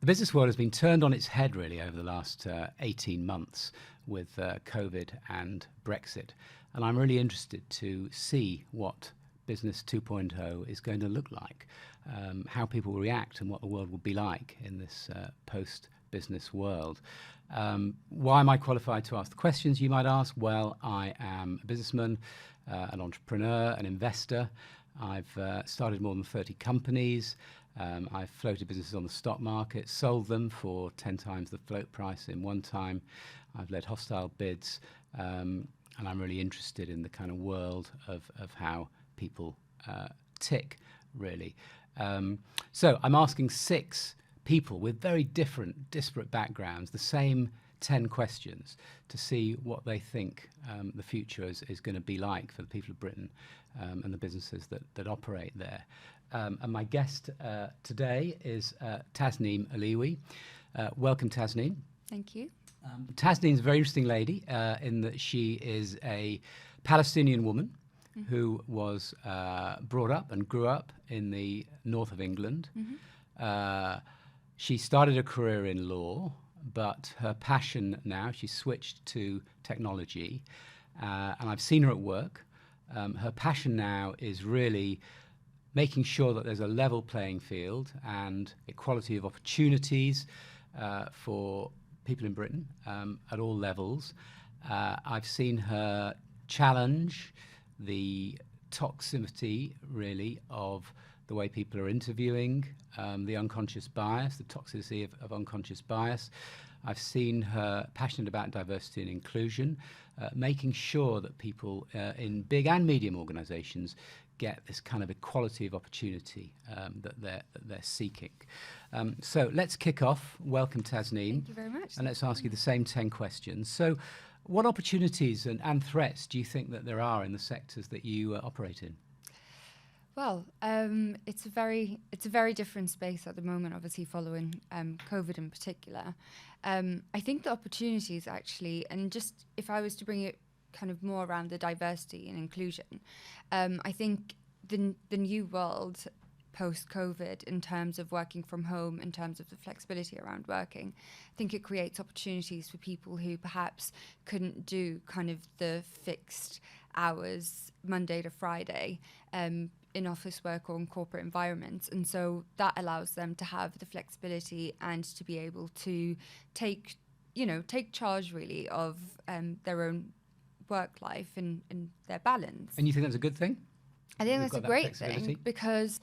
The business world has been turned on its head really over the last 18 months with COVID and Brexit. And I'm really interested to see what Business 2.0 is going to look like, how people will react and what the world will be like in this post-business world. Why am I qualified to ask the questions, you might ask? Well, I am a businessman, an entrepreneur, an investor. I've started more than 30 companies. I've floated businesses on the stock market, sold them for 10 times the float price in one time. I've led hostile bids, and I'm really interested in the kind of world of how people tick, really. So I'm asking 6 people with very different, disparate backgrounds, the same 10 questions to see what they think the future is going to be like for the people of Britain and the businesses that operate there. And my guest today is Tasneem Aliewi. Welcome, Tasneem. Thank you. Tasneem's a very interesting lady in that she is a Palestinian woman who was brought up and grew up in the north of England. She started a career in law, but her passion now, she switched to technology, and I've seen her at work. Her passion now is really making sure that there's a level playing field and equality of opportunities for people in Britain at all levels. I've seen her challenge the toxicity, really, of the way people are interviewing, the unconscious bias, the toxicity of unconscious bias. I've seen her passionate about diversity and inclusion, making sure that people in big and medium organisations get this kind of equality of opportunity that they're seeking. So let's kick off. Welcome, Tasneem. Thank you very much. And let's ask you the same 10 questions. So what opportunities and threats do you think that there are in the sectors that you operate in? Well, it's a very different space at the moment, obviously following COVID in particular. I think the opportunities actually, and just if I was to bring it kind of more around the diversity and inclusion, I think the new world post-COVID in terms of working from home, in terms of the flexibility around working, I think it creates opportunities for people who perhaps couldn't do kind of the fixed hours Monday to Friday in office work or in corporate environments. And so that allows them to have the flexibility and to be able to take charge really of their own work life and their balance. And you think that's a good thing? I think that's a great thing because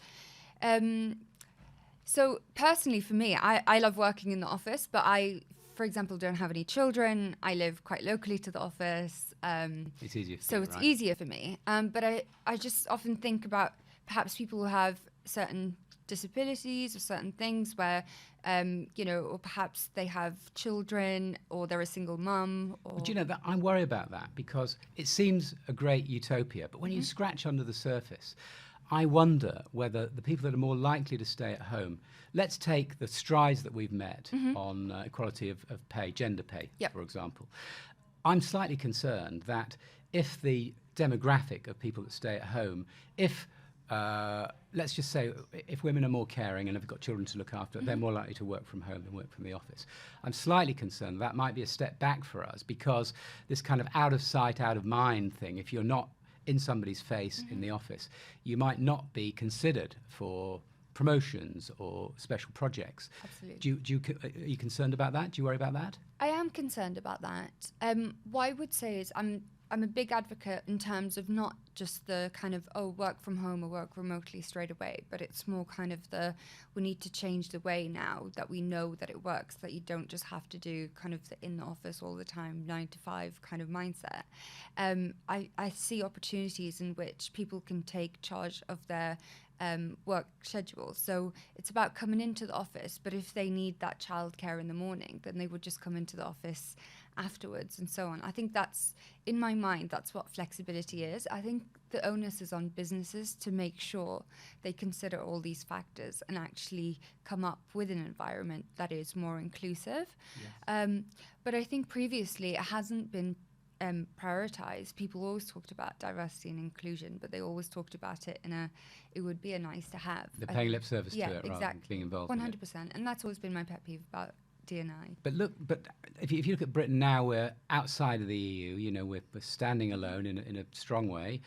so personally for me, I love working in the office, but I, for example, don't have any children. I live quite locally to the office. It's easier for so you, it's right? easier for me. But I just often think about perhaps people who have certain disabilities or certain things where, or perhaps they have children or they're a single mum. Or But you know, that I worry about that because it seems a great utopia, but when you scratch under the surface, I wonder whether the people that are more likely to stay at home, let's take the strides that we've met on equality of pay, gender pay, for example. I'm slightly concerned that if the demographic of people that stay at home, if let's just say if women are more caring and have got children to look after, they're more likely to work from home than work from the office. I'm slightly concerned that might be a step back for us because this kind of out of sight, out of mind thing, if you're not in somebody's face in the office, you might not be considered for promotions or special projects. Absolutely. Are you concerned about that? Do you worry about that? I am concerned about that. What I would say is I'm a big advocate in terms of not just the kind of, work from home or work remotely straight away, but it's more kind of we need to change the way now that we know that it works, that you don't just have to do kind of the in the office all the time, 9 to 5 kind of mindset. I see opportunities in which people can take charge of their work schedule. So it's about coming into the office, but if they need that childcare in the morning, then they would just come into the office afterwards and so on. I think that's, in my mind, that's what flexibility is. I think the onus is on businesses to make sure they consider all these factors and actually come up with an environment that is more inclusive. Yes. But I think previously it hasn't been prioritised. People always talked about diversity and inclusion, but they always talked about it it would be a nice to have. They're paying lip service to it rather exactly. than being involved 100%. in it. And that's always been my pet peeve about D&I. But if you look at Britain now, we're outside of the EU. You know, we're standing alone in a strong way.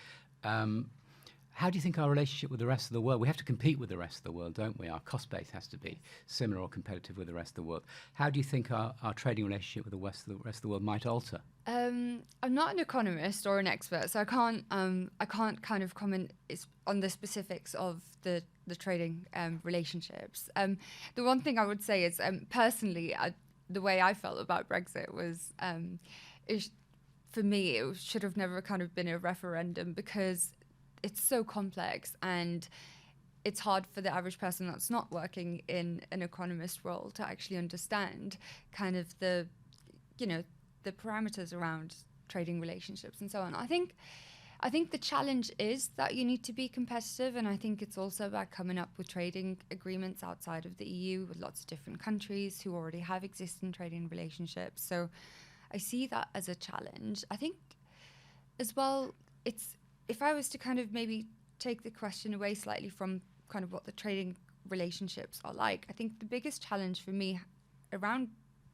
How do you think our relationship with the rest of the world? We have to compete with the rest of the world, don't we? Our cost base has to be similar or competitive with the rest of the world. How do you think our trading relationship with the rest of the world might alter? I'm not an economist or an expert, so I can't kind of comment on the specifics of the trading relationships. The one thing I would say is, personally, the way I felt about Brexit was, for me, it should have never kind of been a referendum, because it's so complex and it's hard for the average person that's not working in an economist role to actually understand kind of the parameters around trading relationships and so on. I think the challenge is that you need to be competitive, and I think it's also about coming up with trading agreements outside of the EU with lots of different countries who already have existing trading relationships. So I see that as a challenge. I think as well, if I was to kind of maybe take the question away slightly from kind of what the trading relationships are like, I think the biggest challenge for me around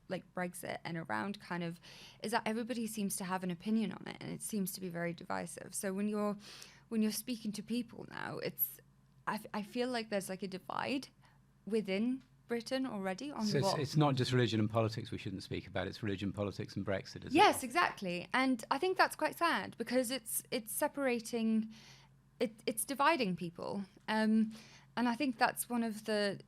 like Brexit and around kind of is that everybody seems to have an opinion on it, and it seems to be very divisive. So when you're speaking to people now, I feel like there's like a divide within Britain already on so it's not just religion and politics we shouldn't speak about, it's religion, politics and Brexit, Yes, exactly. And I think that's quite sad, because it's separating, it's dividing people. And I think that's one of the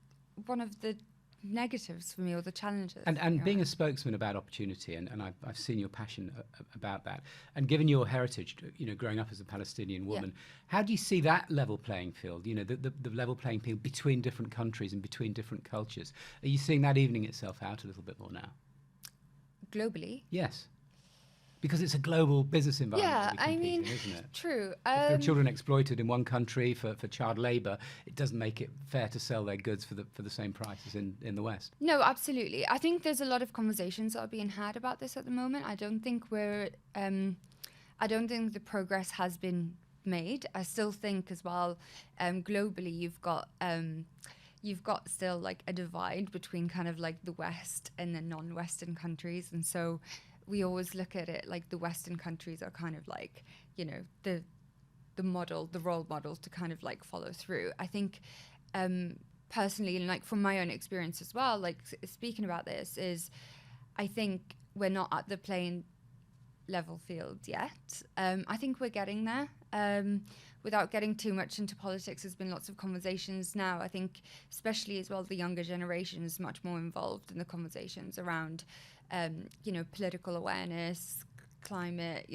negatives for me, or the challenges. And being a spokesman about opportunity, and I've seen your passion about that, and given your heritage, growing up as a Palestinian woman, how do you see that level playing field, the level playing field between different countries and between different cultures? Are you seeing that evening itself out a little bit more now? Globally? Yes. Because it's a global business environment. Yeah, I mean, isn't it? True. If there are children exploited in one country for child labour, it doesn't make it fair to sell their goods for the same prices in the West. No, absolutely. I think there's a lot of conversations that are being had about this at the moment. I don't think the progress has been made. I still think as well, globally, you've got still like a divide between kind of like the West and the non-Western countries, and so we always look at it like the Western countries are kind of like, the model, the role models to kind of like follow through. I think personally, and like from my own experience as well, like speaking about this, is I think we're not at the playing level field yet. I think we're getting there. Without getting too much into politics, there's been lots of conversations now. I think especially as well, the younger generation is much more involved in the conversations around political awareness, climate,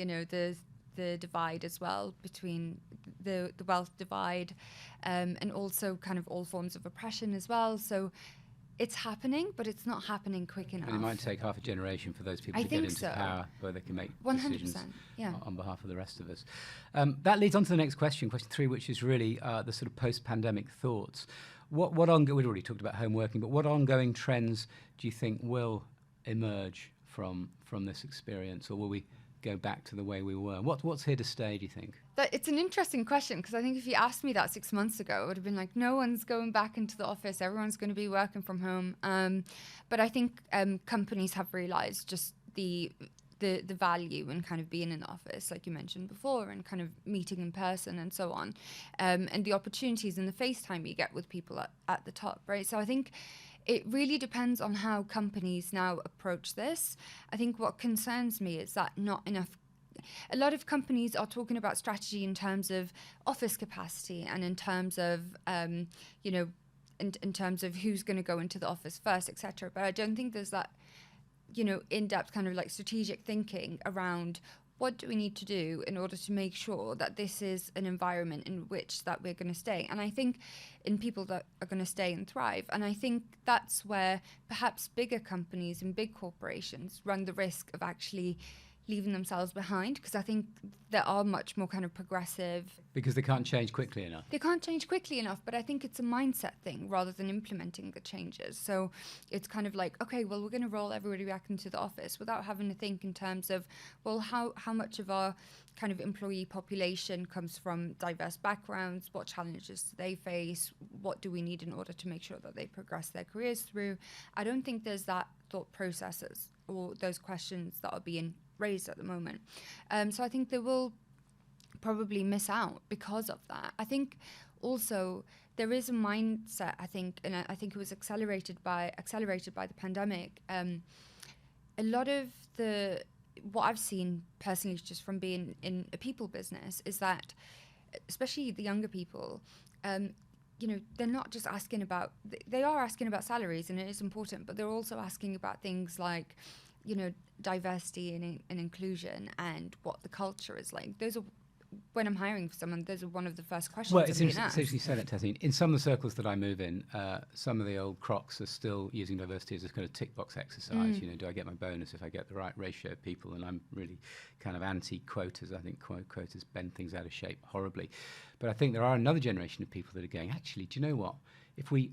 the divide as well between the wealth divide, and also kind of all forms of oppression as well. So it's happening, but it's not happening quick enough. And it might take half a generation for those people to get into power where they can make 100%, decisions on behalf of the rest of us. That leads on to the next question 3, which is really the sort of post-pandemic thoughts. We'd already talked about home working, but what ongoing trends do you think will emerge from this experience, or will we go back to the way we were? What's here to stay, do you think? It's an interesting question, because I think if you asked me that 6 months ago, it would have been like, no one's going back into the office, everyone's going to be working from home. But I think companies have realised just the value in kind of being in the office, like you mentioned before, and kind of meeting in person and so on, and the opportunities and the FaceTime you get with people at the top, right? So I think it really depends on how companies now approach this. I think what concerns me is that a lot of companies are talking about strategy in terms of office capacity and in terms of, in terms of who's going to go into the office first, etc. But I don't think there's that, in-depth kind of like strategic thinking around what do we need to do in order to make sure that this is an environment in which that we're going to stay. And I think in people that are going to stay and thrive. And I think that's where perhaps bigger companies and big corporations run the risk of actually, leaving themselves behind, because I think there are much more kind of progressive. Because they can't change quickly enough. They can't change quickly enough, but I think it's a mindset thing rather than implementing the changes. So it's kind of like, okay, well, we're going to roll everybody back into the office without having to think in terms of, well, how much of our kind of employee population comes from diverse backgrounds, what challenges do they face, what do we need in order to make sure that they progress their careers through. I don't think there's that thought processes or those questions that are being raised at the moment. So I think they will probably miss out because of that. I think also there is a mindset, I think, and I think it was accelerated by the pandemic. A lot of what I've seen personally, just from being in a people business, is that especially the younger people, they're not just asking about, they are asking about salaries, and it is important, but they're also asking about things like, diversity and inclusion and what the culture is like. Those are, when I'm hiring for someone, those are one of the first questions. Well, it's interesting you say that, Tasneem. In some of the circles that I move in, some of the old crocs are still using diversity as a kind of tick box exercise. Do I get my bonus if I get the right ratio of people? And I'm really kind of anti-quotas. I think quotas bend things out of shape horribly. But I think there are another generation of people that are going, actually, do you know what? If we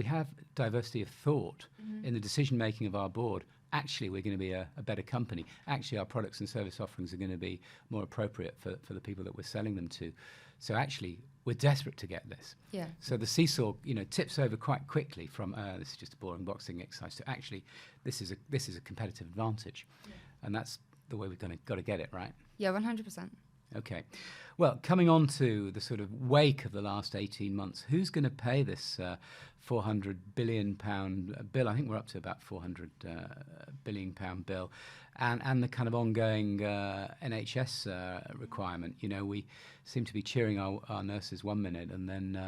have diversity of thought in the decision making of our board, actually we're going to be a better company. Actually, our products and service offerings are going to be more appropriate for the people that we're selling them to. So actually, we're desperate to get this. Yeah. So the seesaw, tips over quite quickly from this is just a boring boxing exercise to actually this is a competitive advantage, and that's the way we've got to get it right. Yeah, 100%. Okay. Well, coming on to the sort of wake of the last 18 months, who's going to pay this £400 billion bill? I think we're up to about £400 billion bill. And the kind of ongoing NHS requirement. We seem to be cheering our nurses one minute and then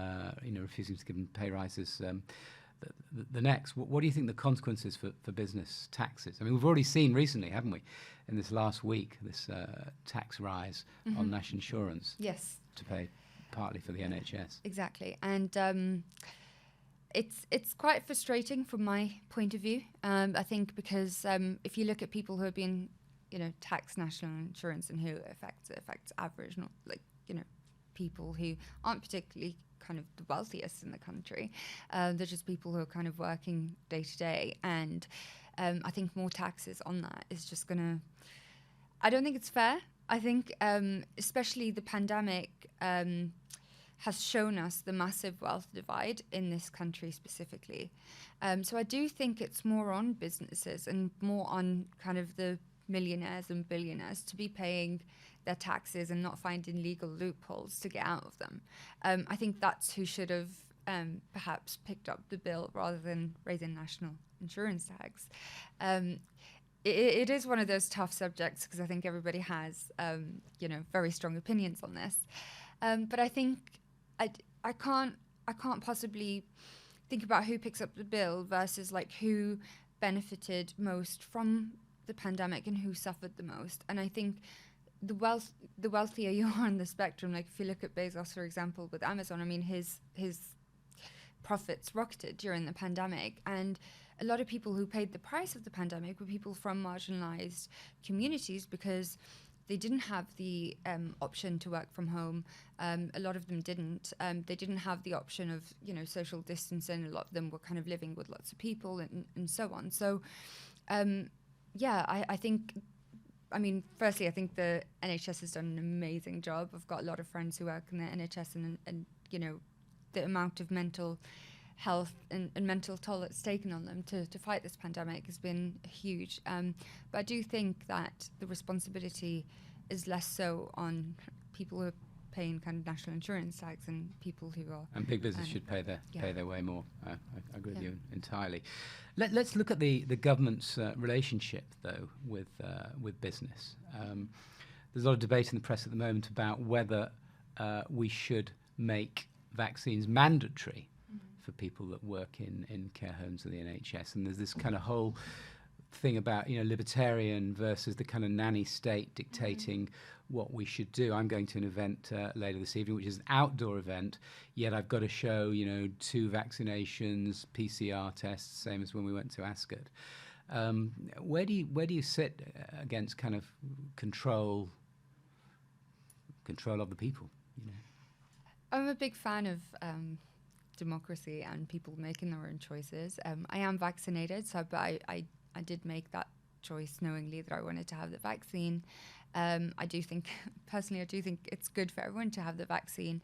refusing to give them pay rises the next. What do you think the consequences for business taxes? I mean, we've already seen recently, haven't we, in this last week, this tax rise on national insurance. Yes. To pay partly for the NHS. Exactly. And it's quite frustrating from my point of view. I think because if you look at people who are being, taxed national insurance and who it affects average, not people who aren't particularly kind of the wealthiest in the country. They're just people who are kind of working day to day. And I think more taxes on that is just I don't think it's fair. I think especially the pandemic has shown us the massive wealth divide in this country specifically. So I do think it's more on businesses and more on kind of the millionaires and billionaires to be paying their taxes and not finding legal loopholes to get out of them. I think that's who should have perhaps picked up the bill rather than raising national insurance tax. It is one of those tough subjects because I think everybody has, very strong opinions on this. But I think I can't possibly think about who picks up the bill versus like who benefited most from the pandemic and who suffered the most. And I think the wealthier you are on the spectrum, like if you look at Bezos, for example, with Amazon, I mean, his profits rocketed during the pandemic, and a lot of people who paid the price of the pandemic were people from marginalized communities because they didn't have the option to work from home. A lot of them didn't. They didn't have the option of, social distancing. A lot of them were kind of living with lots of people and so on. So, I think, firstly, I think the NHS has done an amazing job. I've got a lot of friends who work in the NHS and the amount of mental health and mental toll it's taken on them to fight this pandemic has been huge. But I do think that the responsibility is less so on people who are paying kind of national insurance tax and people who are... And big business should pay their way more. I agree with you entirely. Let's look at the government's relationship, though, with business. There's a lot of debate in the press at the moment about whether we should make vaccines mandatory for people that work in care homes of the NHS. And there's this kind of whole thing about, libertarian versus the kind of nanny state dictating what we should do. I'm going to an event later this evening, which is an outdoor event, yet I've got to show, 2 vaccinations, PCR tests, same as when we went to Ascot. Where do you sit against kind of control of the people? You know? I'm a big fan of democracy and people making their own choices. I am vaccinated, but I did make that choice knowingly that I wanted to have the vaccine. I do think it's good for everyone to have the vaccine.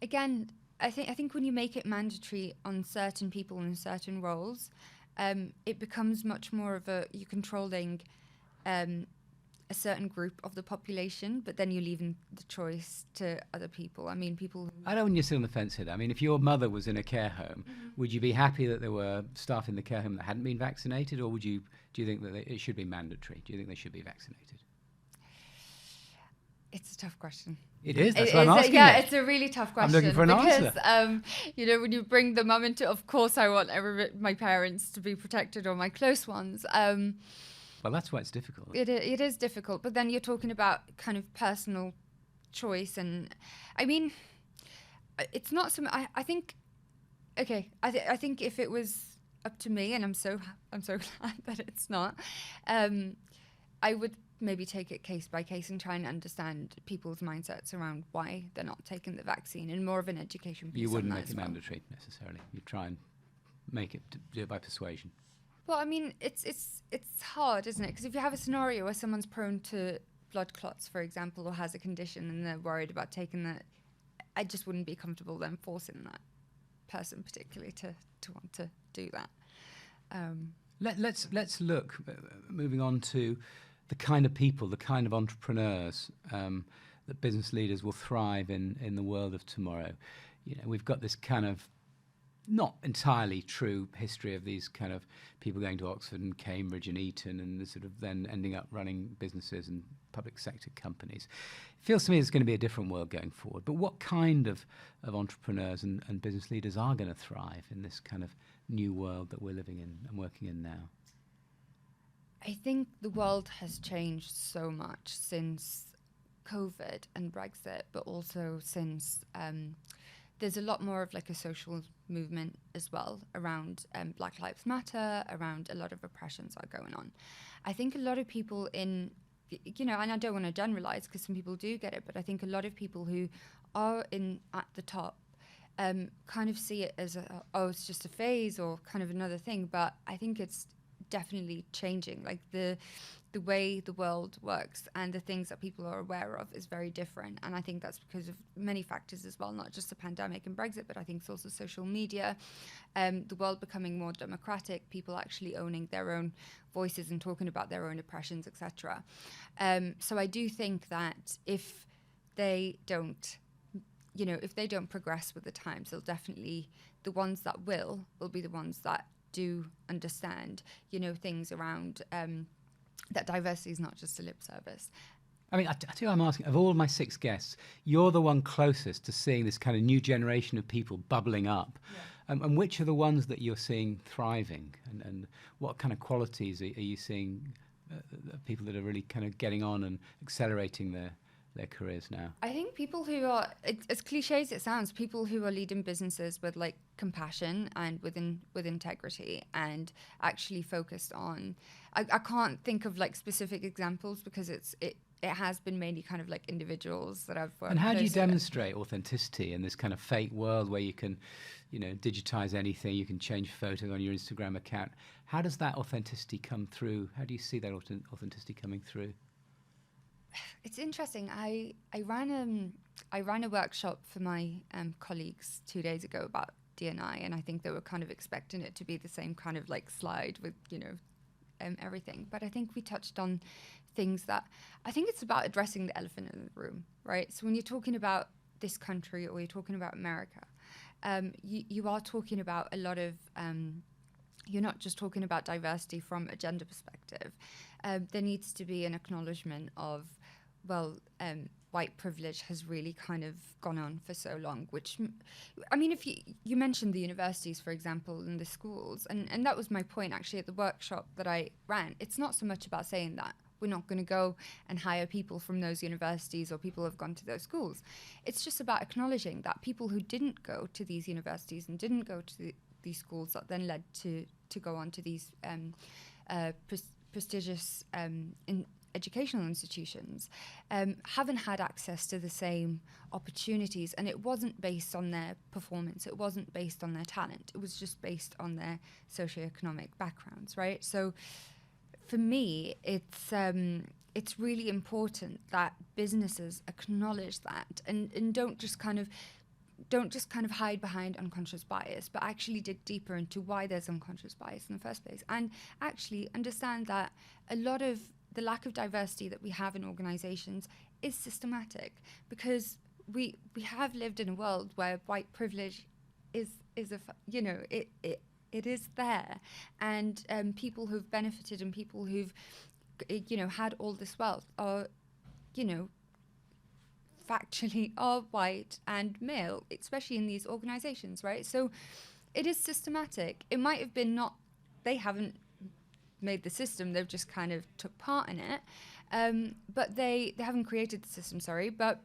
Again, I think when you make it mandatory on certain people in certain roles, it becomes much more of you're controlling a certain group of the population, but then you're leaving the choice to other people. I mean, people... I don't want you to sit on the fence here. I mean, if your mother was in a care home, would you be happy that there were staff in the care home that hadn't been vaccinated, or do you think that it should be mandatory? Do you think they should be vaccinated? It's a tough question. It is. That's why I'm asking. Yeah, it's a really tough question. I'm looking for an answer. Because, when you bring the mum into, of course, I want my parents to be protected or my close ones. Well, that's why it's difficult. It is difficult, but then you're talking about kind of personal choice, and I mean, it's not some. I think, okay, I think if it was up to me, and I'm so glad that it's not, I would maybe take it case by case and try and understand people's mindsets around why they're not taking the vaccine, and more of an education piece. You wouldn't on that make it mandatory necessarily. You'd try and do it by persuasion. Well, I mean, it's hard, isn't it? Because if you have a scenario where someone's prone to blood clots, for example, or has a condition and they're worried about taking that, I just wouldn't be comfortable then forcing that person particularly to want to do that. Let's look, moving on to the kind of people, the kind of entrepreneurs that business leaders will thrive in the world of tomorrow. You know, we've got this kind of not entirely true history of these kind of people going to Oxford and Cambridge and Eton and sort of then ending up running businesses and public sector companies. It feels to me it's going to be a different world going forward. But what kind of entrepreneurs and business leaders are going to thrive in this kind of new world that we're living in and working in now? I think the world has changed so much since COVID and Brexit, but also since there's a lot more of like a social movement as well around Black Lives Matter, around a lot of oppressions are going on. I think a lot of people and I don't want to generalize because some people do get it, but I think a lot of people who are at the top kind of see it as it's just a phase or kind of another thing, but I think it's definitely changing. Like the way the world works and the things that people are aware of is very different, and I think that's because of many factors as well, not just the pandemic and Brexit, but I think it's also social media, the world becoming more democratic, people actually owning their own voices and talking about their own oppressions, etc. So I do think that if they don't progress with the times, they'll definitely, the ones that will be the ones that do understand, things around that diversity is not just a lip service. I mean, I tell you, I'm asking, of all my 6 guests, you're the one closest to seeing this kind of new generation of people bubbling up. Yeah. And which are the ones that you're seeing thriving? And what kind of qualities are you seeing people that are really kind of getting on and accelerating their careers now? I think people who are, as cliche as it sounds, people who are leading businesses with like compassion and with integrity and actually focused on, I can't think of like specific examples because it has been mainly kind of like individuals that I've worked with. And how do you demonstrate authenticity in this kind of fake world where you can, digitize anything, you can change photos on your Instagram account? How does that authenticity come through? How do you see that authenticity coming through? It's interesting. I ran a workshop for my colleagues 2 days ago about D&I, and I think they were kind of expecting it to be the same kind of like slide with everything. But I think we touched on things that I think it's about addressing the elephant in the room, right? So when you're talking about this country or you're talking about America, you are talking about a lot of. You're not just talking about diversity from a gender perspective. There needs to be an acknowledgement of, white privilege has really kind of gone on for so long, which, I mean, if you mentioned the universities, for example, and the schools, and that was my point actually at the workshop that I ran. It's not so much about saying that we're not going to go and hire people from those universities or people who have gone to those schools. It's just about acknowledging that people who didn't go to these universities and didn't go to these schools that then led to to go on to these prestigious educational institutions haven't had access to the same opportunities, and it wasn't based on their performance, it wasn't based on their talent, it was just based on their socioeconomic backgrounds, right? So for me, it's really important that businesses acknowledge that and don't just kind of hide behind unconscious bias, but actually dig deeper into why there's unconscious bias in the first place, and actually understand that a lot of the lack of diversity that we have in organizations is systematic, because we have lived in a world where white privilege is it is there, and people who've benefited and people who've had all this wealth are factually are white and male, especially in these organizations, right? So it is systematic. It might have been they haven't made the system, they've just kind of took part in it, but they haven't created the system, but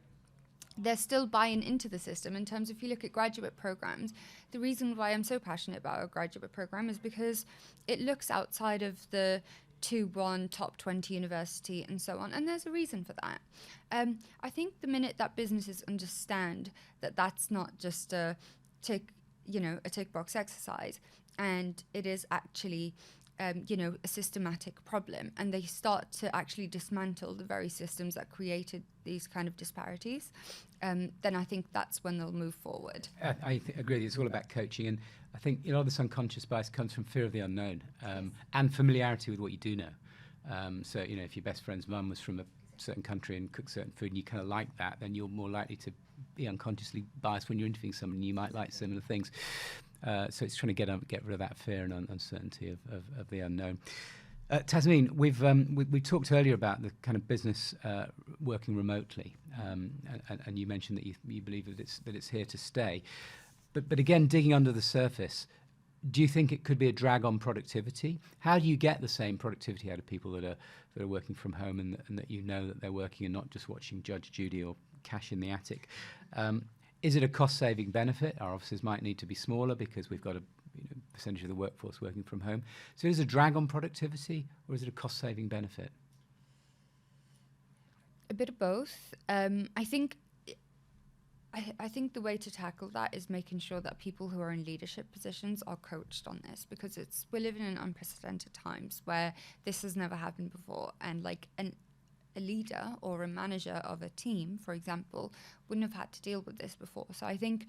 they're still buying into the system. In terms of, if you look at graduate programs, the reason why I'm so passionate about a graduate program is because it looks outside of the 2-1 top 20 university and so on, and there's a reason for that. I think the minute that businesses understand that that's not just a tick box exercise, and it is actually a systematic problem, and they start to actually dismantle the very systems that created these kind of disparities, then I think that's when they'll move forward. I agree. It's all about coaching, and I think this unconscious bias comes from fear of the unknown, and familiarity with what you do know. So if your best friend's mum was from a certain country and cooked certain food and you kind of like that, then you're more likely to be unconsciously biased when you're interviewing someone. You might like similar things. So it's trying to get rid of that fear and uncertainty of the unknown. Tasneem, we talked earlier about the kind of business working remotely, and you mentioned that you believe that it's here to stay. But again, digging under the surface, do you think it could be a drag on productivity? How do you get the same productivity out of people that are working from home and that that they're working and not just watching Judge Judy or Cash in the Attic? Is it a cost-saving benefit? Our offices might need to be smaller because we've got a percentage of the workforce working from home. So is it a drag on productivity, or is it a cost-saving benefit? A bit of both. I think the way to tackle that is making sure that people who are in leadership positions are coached on this, because we're living in unprecedented times where this has never happened before, and a leader or a manager of a team, for example, wouldn't have had to deal with this before. So I think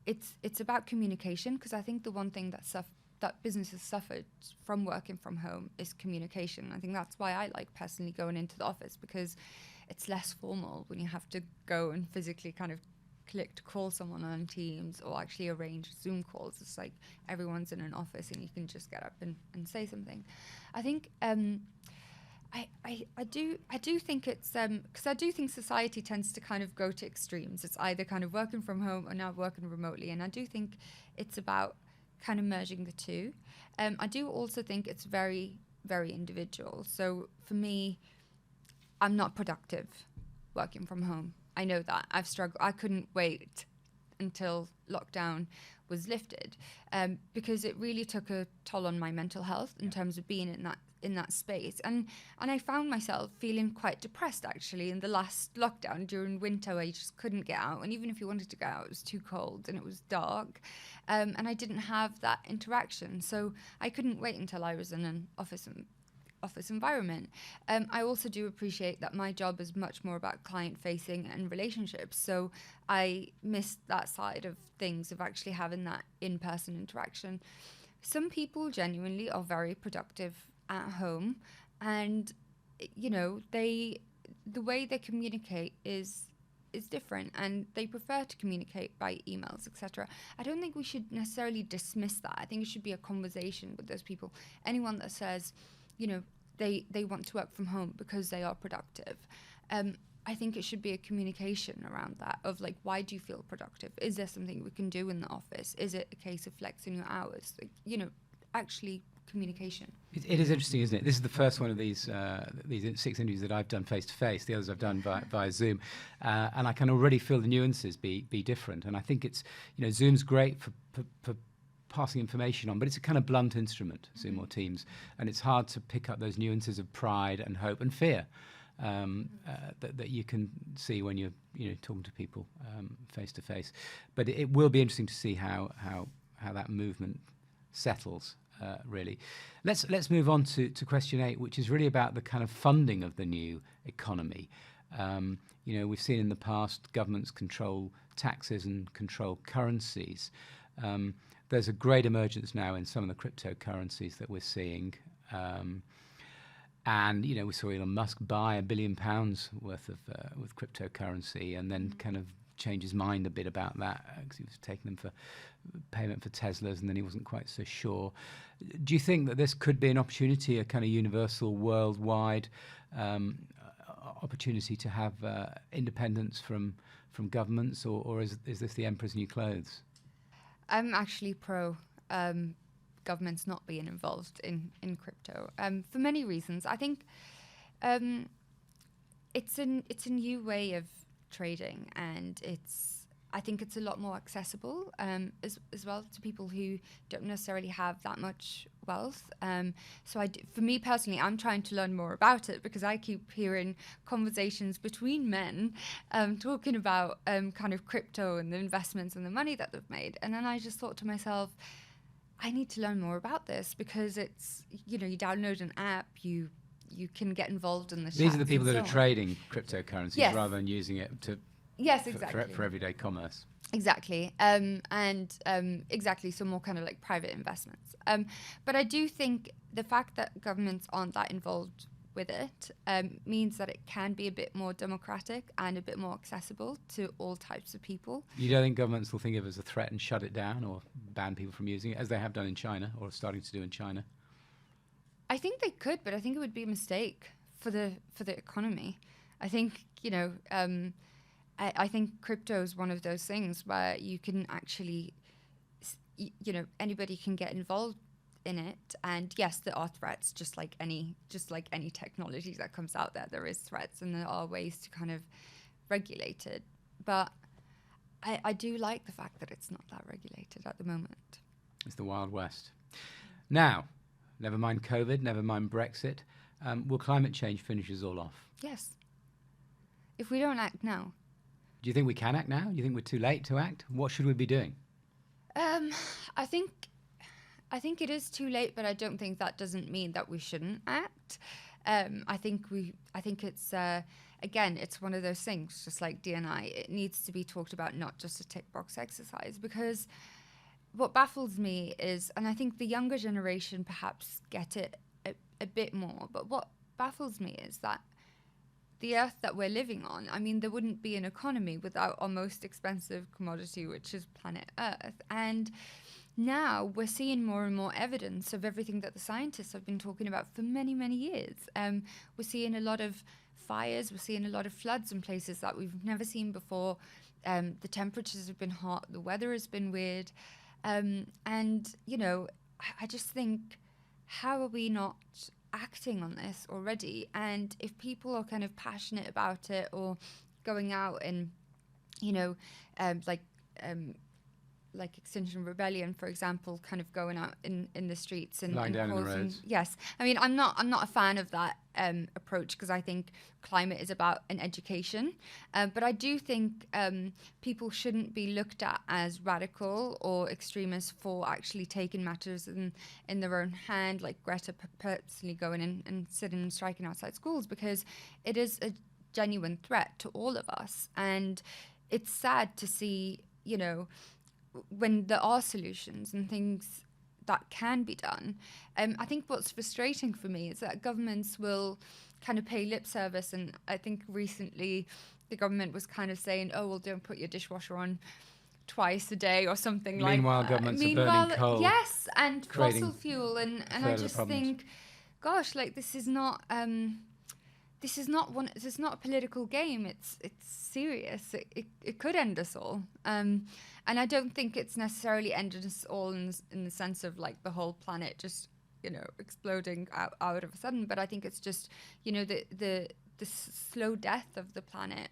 it's about communication, because I think the one thing that businesses suffered from working from home is communication. I think that's why I like personally going into the office, because it's less formal when you have to go and physically kind of click to call someone on Teams or actually arrange Zoom calls. It's like everyone's in an office and you can just get up and say something. I think I do think it's because I do think society tends to kind of go to extremes. It's either kind of working from home or now working remotely, and I do think it's about kind of merging the two. I do also think it's very, very individual. So for me, I'm not productive working from home. I know that. I've struggled. I couldn't wait until lockdown was lifted, because it really took a toll on my mental health in terms of being in that space. And I found myself feeling quite depressed actually in the last lockdown during winter, where you just couldn't get out. And even if you wanted to go out, it was too cold and it was dark. And I didn't have that interaction. So I couldn't wait until I was in an office environment. I also do appreciate that my job is much more about client facing and relationships. So I missed that side of things, of actually having that in-person interaction. Some people genuinely are very productive at home, and the way they communicate is different, and they prefer to communicate by emails, etc. I don't think we should necessarily dismiss that. I think it should be a conversation with those people. Anyone that says, they want to work from home because they are productive, I think it should be a communication around that, of like, why do you feel productive? Is there something we can do in the office? Is it a case of flexing your hours? Actually communication. It is interesting, isn't it? This is the first one of these 6 interviews that I've done face to face. The others I've done via Zoom, and I can already feel the nuances be different. And I think it's Zoom's great for passing information on, but it's a kind of blunt instrument, seeing more teams, and it's hard to pick up those nuances of pride and hope and fear that you can see when you're talking to people face to face. But it will be interesting to see how that movement settles. Really, let's move on to question 8, which is really about the kind of funding of the new economy. We've seen in the past governments control taxes and control currencies. There's a great emergence now in some of the cryptocurrencies that we're seeing. And, we saw Elon Musk buy £1 billion worth of with cryptocurrency, and then kind of change his mind a bit about that because he was taking them for payment for Teslas, and then he wasn't quite so sure. Do you think that this could be an opportunity, a kind of universal, worldwide opportunity to have independence from governments, or is this the emperor's new clothes? I'm actually pro governments not being involved in crypto for many reasons. I think it's a new way of trading, and I think it's a lot more accessible as well to people who don't necessarily have that much wealth. So for me personally, I'm trying to learn more about it because I keep hearing conversations between men talking about kind of crypto and the investments and the money that they've made. And then I just thought to myself, I need to learn more about this because it's, you download an app, you can get involved in the These are the people that are trading cryptocurrencies, yes, rather than using it to yes, exactly. for everyday commerce. Exactly. Exactly. So more kind of like private investments. But I do think the fact that governments aren't that involved with it means that it can be a bit more democratic and a bit more accessible to all types of people. You don't think governments will think of it as a threat and shut it down or ban people from using it, as they have done in China or are starting to do in China? I think they could, but I think it would be a mistake for the economy. I think, I think crypto is one of those things where you can actually, anybody can get involved in it. And yes, there are threats, just like any technology that comes out there. There is threats, and there are ways to kind of regulate it. But I do like the fact that it's not that regulated at the moment. It's the Wild West. Now, never mind COVID, never mind Brexit. Will climate change finish us all off? Yes. If we don't act now. Do you think we can act now? Do you think we're too late to act? What should we be doing? I think it is too late, but I don't think that doesn't mean that we shouldn't act. I think it's again, it's one of those things, just like D&I. It needs to be talked about, not just a tick box exercise, because what baffles me is, and I think the younger generation perhaps get it a bit more, but what baffles me is that the earth that we're living on, I mean, there wouldn't be an economy without our most expensive commodity, which is planet Earth. And now we're seeing more and more evidence of everything that the scientists have been talking about for many, many years. We're seeing a lot of fires, we're seeing a lot of floods in places that we've never seen before. The temperatures have been hot, the weather has been weird. And, I just think, how are we not acting on this already? And if people are kind of passionate about it, or going out and like Extinction Rebellion, for example, kind of going out in the streets and lying down causing, in the roads. Yes, I mean, I'm not a fan of that approach, because I think climate is about an education, but I do think people shouldn't be looked at as radical or extremists for actually taking matters in their own hand, like Greta purposely going in and sitting and striking outside schools, because it is a genuine threat to all of us. And it's sad to see, when there are solutions and things that can be done. I think what's frustrating for me is that governments will kind of pay lip service, and I think recently the government was kind of saying, oh, well, don't put your dishwasher on twice a day or something like that. Meanwhile, governments are burning coal. Yes, and fossil fuel, and I just think, gosh, like this is not a political game. It's serious. It could end us all. And I don't think it's necessarily ended us all in the sense of like the whole planet just exploding out of a sudden. But I think it's just the slow death of the planet,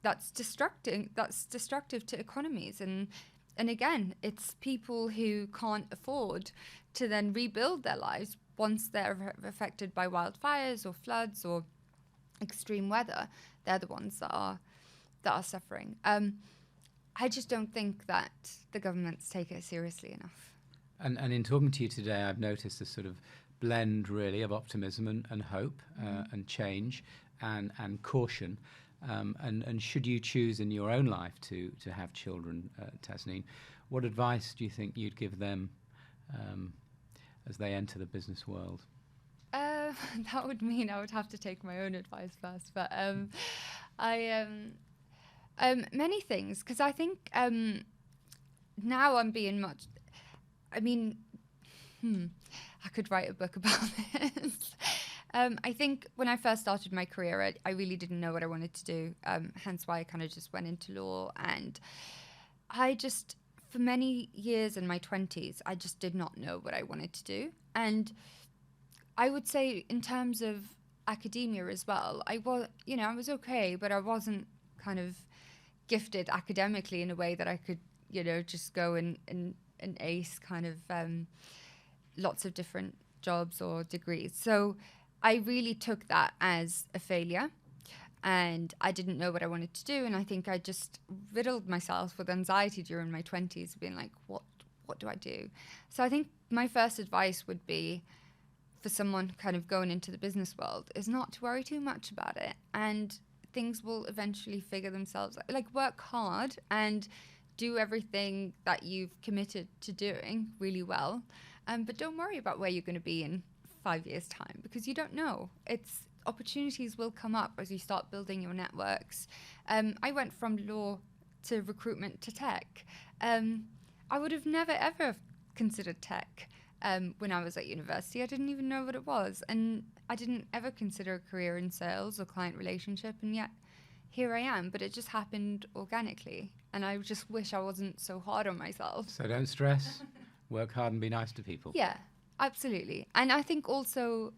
that's destructive to economies. And again, it's people who can't afford to then rebuild their lives once they're affected by wildfires or floods or extreme weather. They're the ones that are suffering. I just don't think that the governments take it seriously enough. And in talking to you today, I've noticed a sort of blend really of optimism and hope and change and caution. And should you choose in your own life to have children, Tasneem, what advice do you think you'd give them as they enter the business world? That would mean I would have to take my own advice first, but many things, because I think now I'm being much. I mean, I could write a book about this. I think when I first started my career, I really didn't know what I wanted to do, hence why I kind of just went into law. And I just, for many years in my 20s, I just did not know what I wanted to do. And I would say in terms of academia as well, I was okay, but I wasn't kind of gifted academically in a way that I could, just go and ace kind of lots of different jobs or degrees. So I really took that as a failure, and I didn't know what I wanted to do. And I think I just riddled myself with anxiety during my 20s, being like, what do I do? So I think my first advice would be for someone kind of going into the business world is not to worry too much about it, and things will eventually figure themselves out. Like, work hard and do everything that you've committed to doing really well, but don't worry about where you're going to be in 5 years' time, because you don't know. Opportunities will come up as you start building your networks. I went from law to recruitment to tech. I would have never ever considered tech when I was at university. I didn't even know what it was, and I didn't ever consider a career in sales or client relationship, and yet here I am. But it just happened organically, and I just wish I wasn't so hard on myself. So don't stress, work hard and be nice to people. Yeah, absolutely. And I think also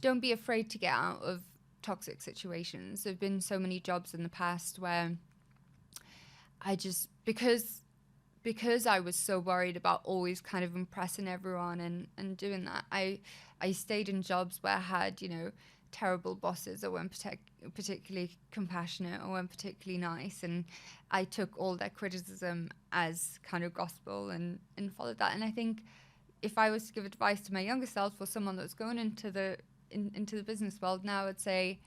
don't be afraid to get out of toxic situations. There have been so many jobs in the past where I just, because I was so worried about always kind of impressing everyone and doing that, I stayed in jobs where I had, terrible bosses or weren't particularly compassionate or weren't particularly nice, and I took all their criticism as kind of gospel and followed that. And I think if I was to give advice to my younger self or someone that was going into the business world now, I'd say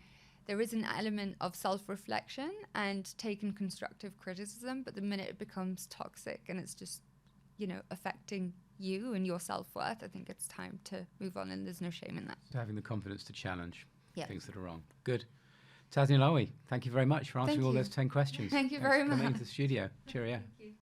there is an element of self-reflection and taking constructive criticism, but the minute it becomes toxic and it's just, affecting you and your self-worth, I think it's time to move on, and there's no shame in that. So having the confidence to challenge things that are wrong. Good. Tasneem Aliewi, thank you very much for answering all those 10 questions. Thank you very much. Coming into the studio. Cheerio. Thank you.